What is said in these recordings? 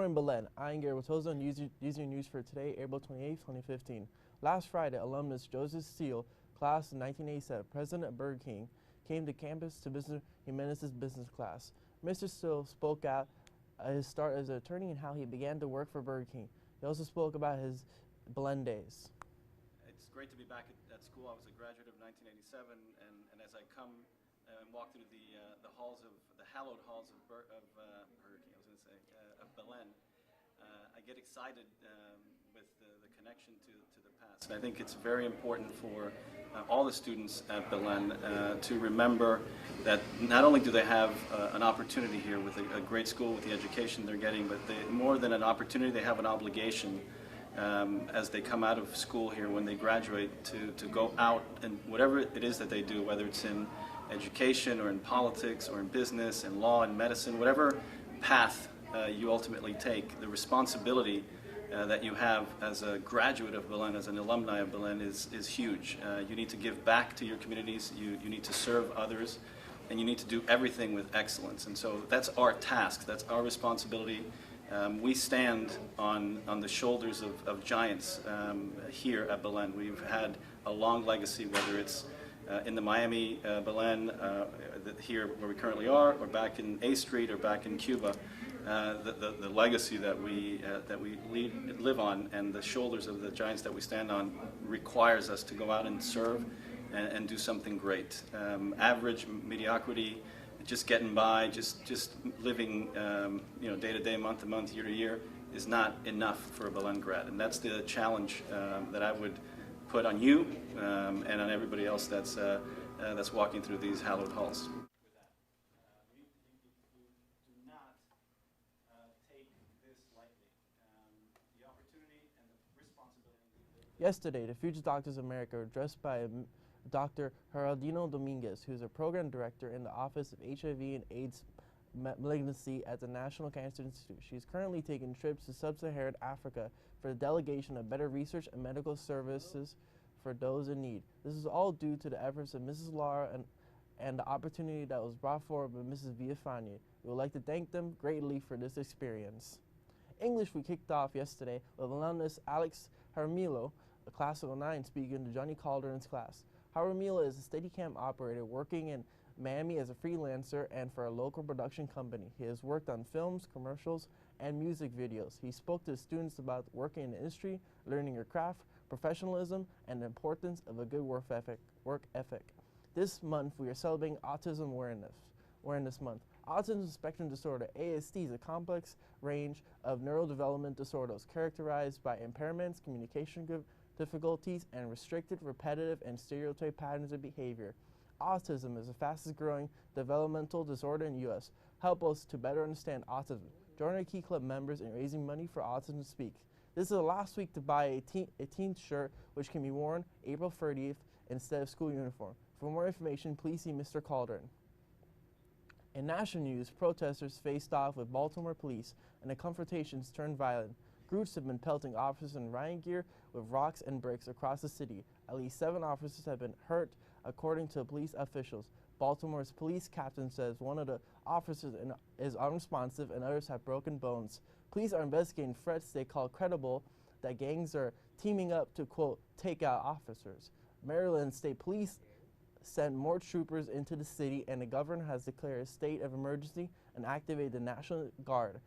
morning, Belen. I'm Gabriel Tozo, and using news for today, April 28, 2015. Last Friday, alumnus Joseph Steele, class of 1987, president of Burger King, came to campus to visit Jimenez's business class. Mr. Steele spoke out his start as an attorney and how he began to work for Burger King. He also spoke about his Belen days. It's great to be back at school. I was a graduate of 1987, and as I come and walk through the halls of the hallowed halls of Burger King, of Belen, I get excited with the connection to the past. And I think it's very important for all the students at Belen to remember that not only do they have an opportunity here with a great school, with the education they're getting, but more than an opportunity, they have an obligation as they come out of school here, when they graduate, to go out and whatever it is that they do, whether it's in education or in politics or in business and law and medicine, whatever path you ultimately take, the responsibility that you have as a graduate of Belen, as an alumni of Belen, is huge. You need to give back to your communities, you need to serve others, and you need to do everything with excellence. And so that's our task, that's our responsibility. We stand on the shoulders of giants here at Belen. We've had a long legacy, whether it's in the Miami Belen, here where we currently are, or back in A Street, or back in Cuba. The legacy that we live on, and the shoulders of the giants that we stand on, requires us to go out and serve and do something great. Average mediocrity, just getting by, just living day to day, month to month, year to year, is not enough for a Belen grad, and that's the challenge that I would put on you and on everybody else that's walking through these hallowed halls. Yesterday, the Future Doctors of America were addressed by Dr. Geraldino Dominguez, who is a program director in the Office of HIV and AIDS Malignancy at the National Cancer Institute. She is currently taking trips to sub-Saharan Africa for the delegation of better research and medical services for those in need. This is all due to the efforts of Mrs. Lara and the opportunity that was brought forward by Mrs. Villafane. We would like to thank them greatly for this experience. English we kicked off yesterday with alumnus Alex Jaramillo, a class of 09, speaking to Johnny Calderon's class. Jaramillo is a Steadicam operator working in Miami as a freelancer and for a local production company. He has worked on films, commercials, and music videos. He spoke to the students about working in the industry, learning your craft, professionalism, and the importance of a good work ethic. This month, we are celebrating Autism Awareness Month. Autism spectrum disorder, ASD, is a complex range of neurodevelopment disorders characterized by impairments, communication difficulties, and restricted, repetitive, and stereotype patterns of behavior. Autism is the fastest growing developmental disorder in the U.S. Help us to better understand autism. Join our Key Club members in raising money for Autism to Speak. This is the last week to buy a teen shirt, which can be worn April 30th instead of school uniform. For more information, please see Mr. Calderon. In national news, protesters faced off with Baltimore police, and the confrontations turned violent. Groups have been pelting officers in riot gear with rocks and bricks across the city. At least 7 officers have been hurt, according to police officials. Baltimore's police captain says one of the officers is unresponsive and others have broken bones. Police are investigating threats they call credible that gangs are teaming up to, quote, take out officers. Maryland State Police sent more troopers into the city, and the governor has declared a state of emergency and activated the National Guard.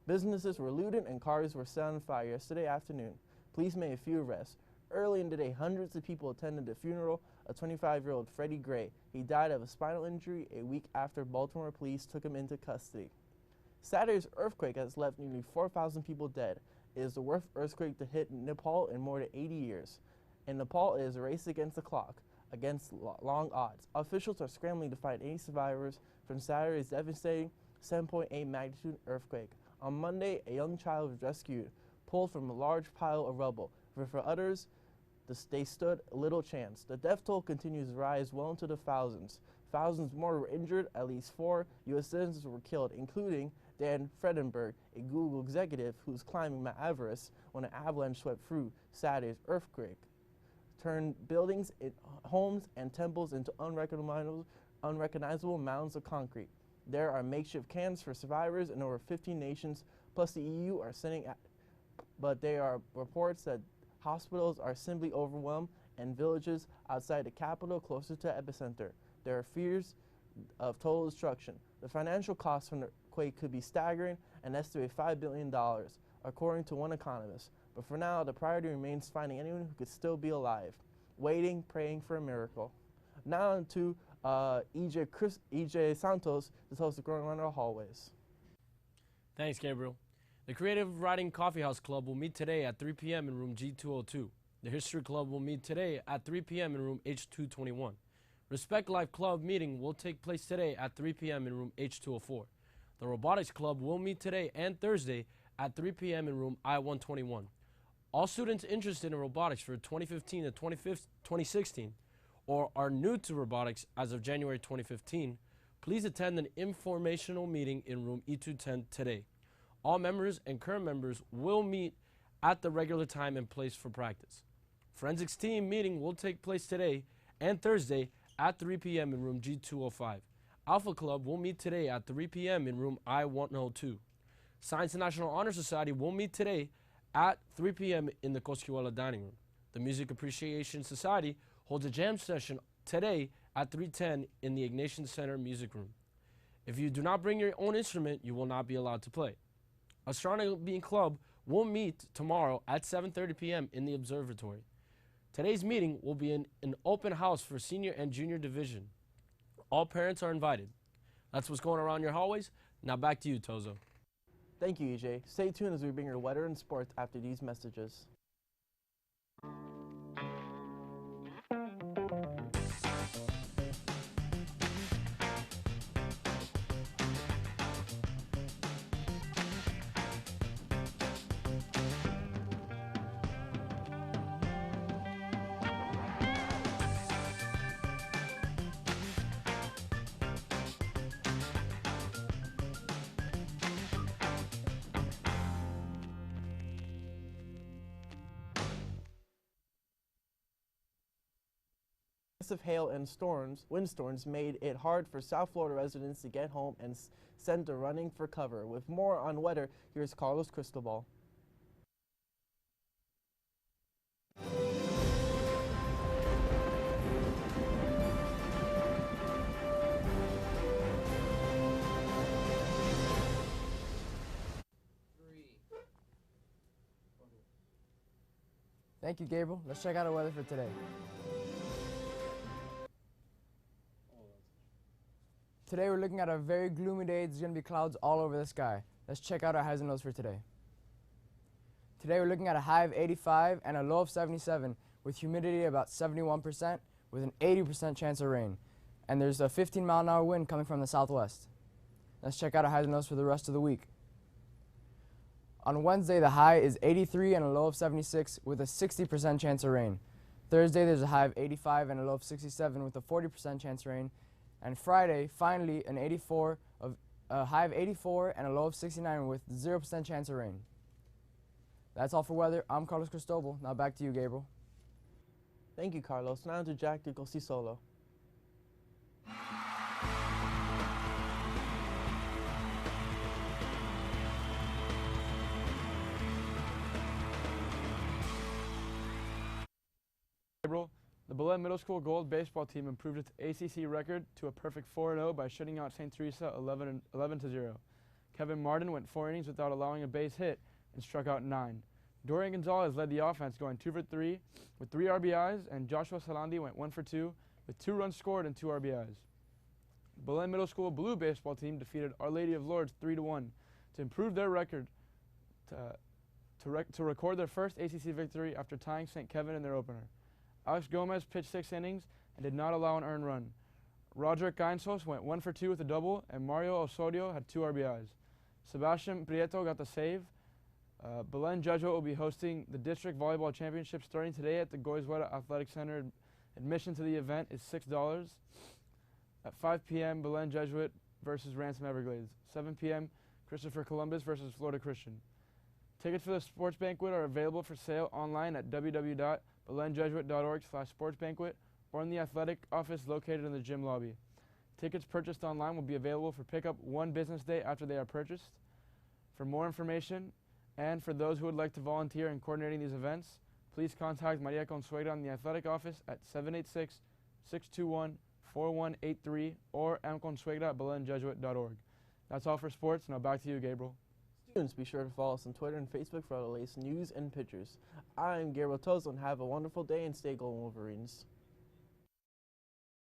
Businesses were looted and cars were set on fire yesterday afternoon. Police made a few arrests. Early in the day, hundreds of people attended the funeral of 25-year-old Freddie Gray. He died of a spinal injury a week after Baltimore police took him into custody. Saturday's earthquake has left nearly 4,000 people dead. It is the worst earthquake to hit Nepal in more than 80 years. In Nepal, it is a race against the clock, against long odds. Officials are scrambling to find any survivors from Saturday's devastating 7.8 magnitude earthquake. On Monday, a young child was rescued, pulled from a large pile of rubble. For others, they stood little chance. The death toll continues to rise well into the thousands. Thousands more were injured. At least 4 U.S. citizens were killed, including Dan Fredenberg, a Google executive who was climbing Mount Everest when an avalanche swept through. Saturday's earthquake turned buildings, homes, and temples into unrecognizable mounds of concrete. There are makeshift camps for survivors in over 15 nations. plus the EU are sending but there are reports that hospitals are simply overwhelmed and villages outside the capital closer to the epicenter. There are fears of total destruction. The financial cost from the quake could be staggering and estimated $5 billion, according to one economist. But for now, the priority remains finding anyone who could still be alive, waiting, praying for a miracle. Now on to EJ Santos to tell us what's going on in our hallways. Thanks, Gabriel. The Creative Writing Coffee House Club will meet today at 3 p.m. in room G202. The History Club will meet today at 3 p.m. in room H221. Respect Life Club meeting will take place today at 3 p.m. in room H204. The Robotics Club will meet today and Thursday at 3 p.m. in room I-121. All students interested in robotics for 2015 to 2016 or are new to robotics as of January 2015, please attend an informational meeting in room E210 today. All members and current members will meet at the regular time and place for practice. Forensics team meeting will take place today and Thursday at 3 p.m. in room G205. Alpha Club will meet today at 3 p.m. in room I-102. Science and National Honor Society will meet today at 3 p.m. in the Cosquihuela dining room. The Music Appreciation Society holds a jam session today at 3:10 in the Ignatian Center Music Room. If you do not bring your own instrument, you will not be allowed to play. Astronomy Club will meet tomorrow at 7:30 p.m. in the observatory. Today's meeting will be an open house for senior and junior division. All parents are invited. That's what's going around your hallways. Now back to you, Tozo. Thank you, EJ. Stay tuned as we bring your weather and sports after these messages. Of hail and windstorms made it hard for South Florida residents to get home and sent to running for cover. With more on weather, here's Carlos Cristobal. Thank you, Gabriel. Let's check out our weather for today. Today we're looking at a very gloomy day. There's going to be clouds all over the sky. Let's check out our highs and lows for today. Today we're looking at a high of 85 and a low of 77 with humidity about 71% with an 80% chance of rain. And there's a 15-mile-an-hour wind coming from the southwest. Let's check out our highs and lows for the rest of the week. On Wednesday, the high is 83 and a low of 76 with a 60% chance of rain. Thursday, there's a high of 85 and a low of 67 with a 40% chance of rain. And Friday, finally, a high of 84 and a low of 69 with 0% chance of rain. That's all for weather. I'm Carlos Cristobal. Now back to you, Gabriel. Thank you, Carlos. Now to Jack de Goytisolo. Gabriel, the Belen Middle School Gold baseball team improved its ACC record to a perfect 4-0 by shutting out St. Teresa 11-0. Kevin Martin went 4 innings without allowing a base hit and struck out 9. Dorian Gonzalez led the offense, going 2 for 3 with 3 RBIs, and Joshua Salandi went 1 for 2 with 2 runs scored and 2 RBIs. Belen Middle School Blue baseball team defeated Our Lady of Lourdes 3-1 to improve their record to record their first ACC victory after tying St. Kevin in their opener. Alex Gomez pitched 6 innings and did not allow an earned run. Roderick Gainsos went 1 for 2 with a double, and Mario Osorio had 2 RBIs. Sebastian Prieto got the save. Belen Jesuit will be hosting the District Volleyball Championship starting today at the Goizueta Athletic Center. Admission to the event is $6. At 5 p.m., Belen Jesuit versus Ransom Everglades. 7 p.m., Christopher Columbus versus Florida Christian. Tickets for the sports banquet are available for sale online at www.belenjesuit.org/sportsbanquet or in the athletic office located in the gym lobby. Tickets purchased online will be available for pickup 1 business day after they are purchased. For more information, and for those who would like to volunteer in coordinating these events, please contact Maria Consuegra in the athletic office at 786-621-4183 or mconsuegra@belenjesuit.org. That's all for sports. Now back to you, Gabriel. Students, be sure to follow us on Twitter and Facebook for all the latest news and pictures. I'm Gabriel Tozo, and have a wonderful day and stay Go Wolverines.